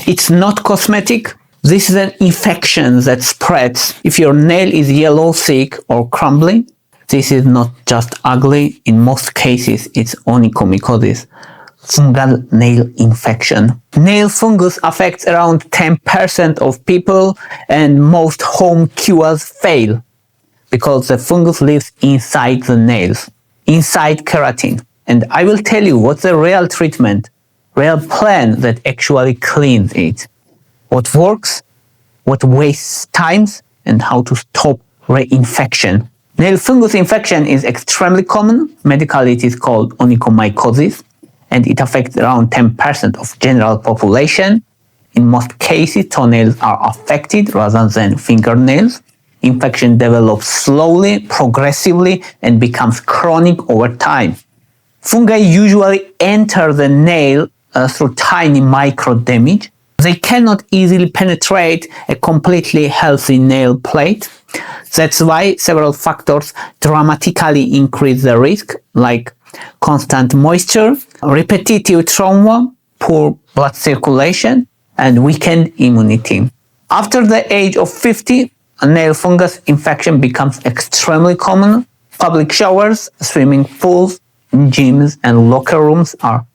It's not cosmetic. This is an infection that spreads. If your nail is yellow, thick, or crumbly, this is not just ugly. In most cases, it's onychomycosis, fungal nail infection. Nail fungus affects around 10% of people, and most home cures fail because the fungus lives inside the nails, inside keratin. And I will tell you what's the real treatment, real plan that actually cleans it. What works, what wastes times, and how to stop reinfection. Nail fungus infection is extremely common. Medically, it is called onychomycosis, and it affects around 10% of general population. In most cases, toenails are affected rather than fingernails. Infection develops slowly, progressively, and becomes chronic over time. Fungi usually enter the nail through tiny micro damage. They cannot easily penetrate a completely healthy nail plate. That's why several factors dramatically increase the risk, like constant moisture, repetitive trauma, poor blood circulation, and weakened immunity. After the age of 50, a nail fungus infection becomes extremely common. Public showers, swimming pools, gyms, and locker rooms are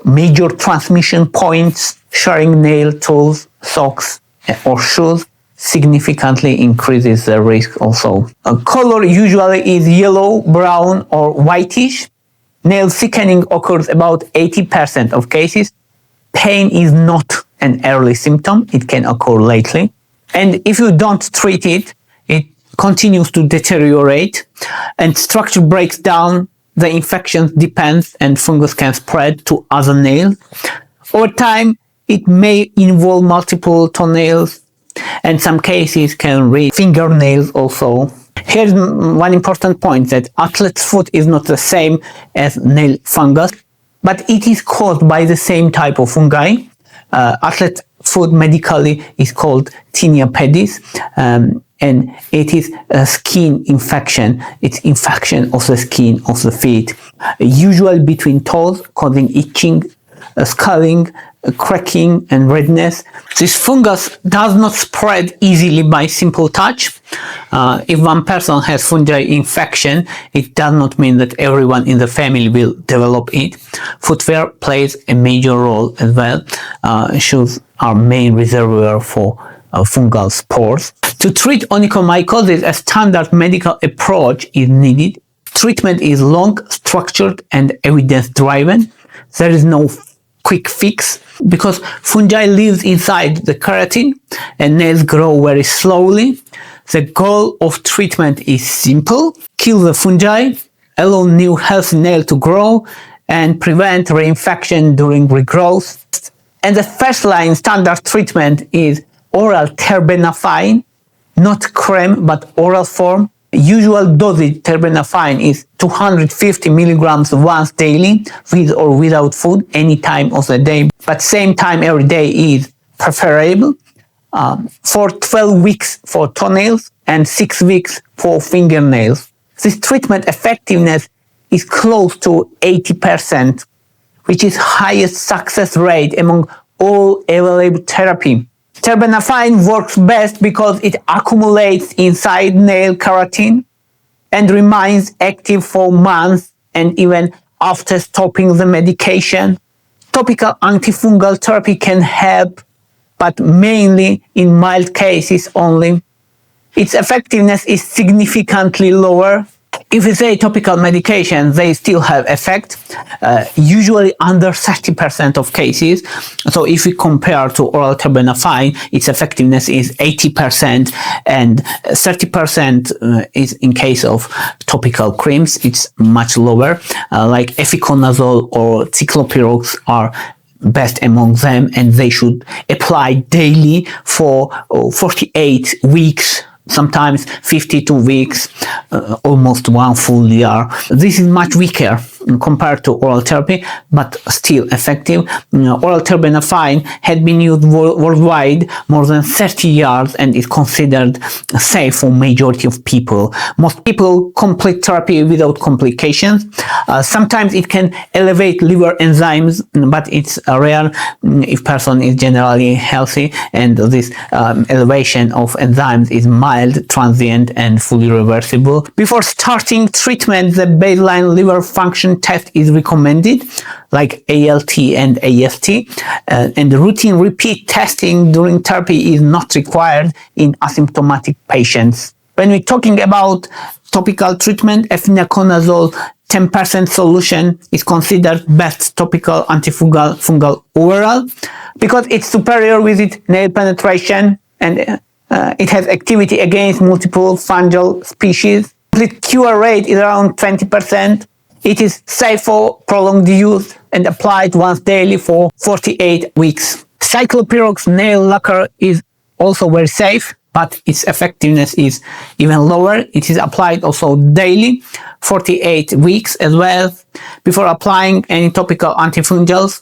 major transmission points. Sharing nail tools, socks, or shoes significantly increases the risk also. A color usually is yellow, brown, or whitish. Nail thickening occurs about 80% of cases. Pain is not an early symptom. It can occur lately. And if you don't treat it, it continues to deteriorate and structure breaks down. The infection depends and fungus can spread to other nails. Over time, it may involve multiple toenails, and some cases can reach fingernails also. Here's one important point, that athlete's foot is not the same as nail fungus, but it is caused by the same type of fungi. Athlete's foot medically is called tinea pedis, and it is a skin infection. It's infection of the skin of the feet, usually between toes, causing itching, scarring, cracking, and redness. This fungus does not spread easily by simple touch. If one person has fungi infection, it does not mean that everyone in the family will develop it. Footwear plays a major role as well. Shoes are main reservoir for fungal spores. To treat onychomycosis, a standard medical approach is needed. Treatment is long, structured, and evidence-driven. There is no quick fix because fungi lives inside the keratin and nails grow very slowly. The goal of treatment is simple: kill the fungi, allow new healthy nail to grow, and prevent reinfection during regrowth. And the first line standard treatment is oral terbinafine, not cream but oral form. Usual dosage terbinafine is 250 milligrams once daily, with or without food, any time of the day, but same time every day is preferable. For 12 weeks for toenails and 6 weeks for fingernails. This treatment effectiveness is close to 80%, which is highest success rate among all available therapy. Terbinafine works best because it accumulates inside nail keratin and remains active for months and even after stopping the medication. Topical antifungal therapy can help, but mainly in mild cases only. Its effectiveness is significantly lower. If we say topical medication, they still have effect, usually under 30% of cases. So if we compare to oral terbinafine, its effectiveness is 80% and 30% is in case of topical creams. It's much lower, like efinaconazole or cyclopirox are best among them, and they should apply daily for 48 weeks. Sometimes 52 weeks, almost one full year. This is much weaker compared to oral therapy, but still effective. Oral terbinafine had been used worldwide more than 30 years and is considered safe for majority of people. Most people complete therapy without complications. Sometimes it can elevate liver enzymes, but it's rare if person is generally healthy, and this elevation of enzymes is mild, transient, and fully reversible. Before starting treatment, the baseline liver function test is recommended, like ALT and AST, and the routine repeat testing during therapy is not required in asymptomatic patients. When we're talking about topical treatment, efinaconazole 10% solution is considered best topical antifungal overall because it's superior with its nail penetration, and it has activity against multiple fungal species. Complete cure rate is around 20%. It is safe for prolonged use and applied once daily for 48 weeks. Cyclopyrox nail lacquer is also very safe, but its effectiveness is even lower. It is applied also daily, 48 weeks as well. Before applying any topical antifungals,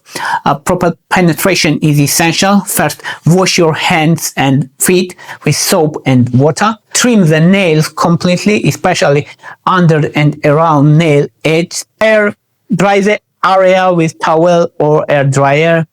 proper penetration is essential. First, wash your hands and feet with soap and water. Trim the nails completely, especially under and around nail edge. Air dry the area with towel or air dryer.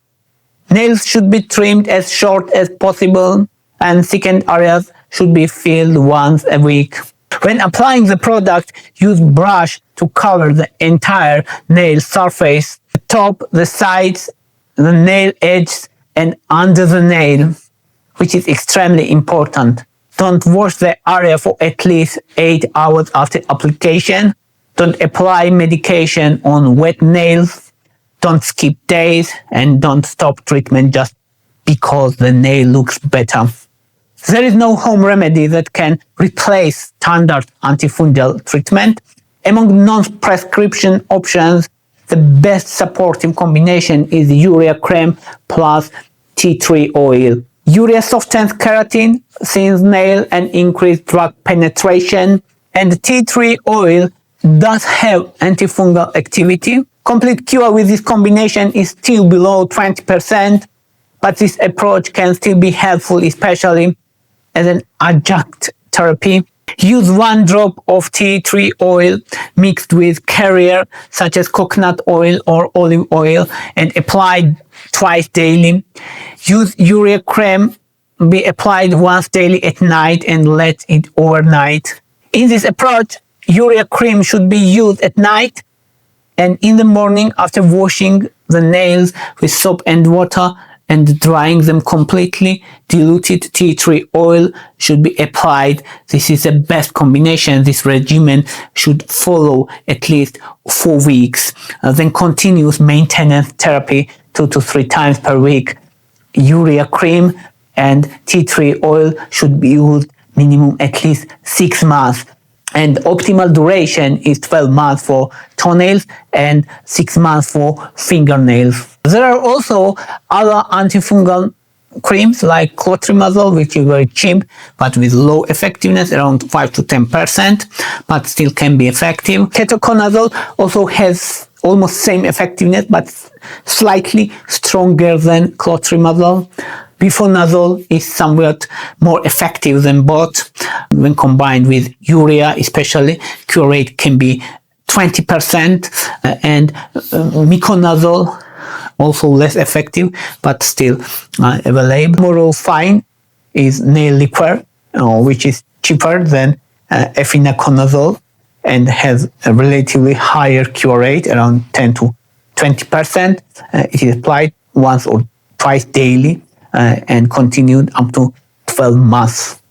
Nails should be trimmed as short as possible, and thickened areas should be filled once a week. When applying the product, use brush to cover the entire nail surface, the top, the sides, the nail edges, and under the nail, which is extremely important. Don't wash the area for at least 8 hours after application. Don't apply medication on wet nails. Don't skip days, and don't stop treatment just because the nail looks better. There is no home remedy that can replace standard antifungal treatment. Among non-prescription options, the best supportive combination is urea cream plus tea tree oil. Urea softens keratin, thins nail, and increases drug penetration, and tea tree oil does have antifungal activity. Complete cure with this combination is still below 20%, but this approach can still be helpful, especially as an adjunct therapy. Use 1 drop of tea tree oil mixed with carrier such as coconut oil or olive oil and apply twice daily. Use urea cream, be applied once daily at night and let it overnight. In this approach, urea cream should be used at night, and in the morning after washing the nails with soap and water and drying them completely, diluted tea tree oil should be applied. This is the best combination. This regimen should follow at least 4 weeks. Then continuous maintenance therapy 2 to 3 times per week. Urea cream and tea tree oil should be used minimum at least 6 months. And optimal duration is 12 months for toenails and 6 months for fingernails. There are also other antifungal creams like clotrimazole, which is very cheap but with low effectiveness, around 5 to 10%, but still can be effective. Ketoconazole also has almost same effectiveness but slightly stronger than clotrimazole. Bifonazole is somewhat more effective than both. When combined with urea especially, cure rate can be 20%, and miconazole also less effective but still available. Moral fine is nail liquor, which is cheaper than efinaconazole and has a relatively higher cure rate, around 10 to 20%. It is applied once or twice daily and continued up to 12 months.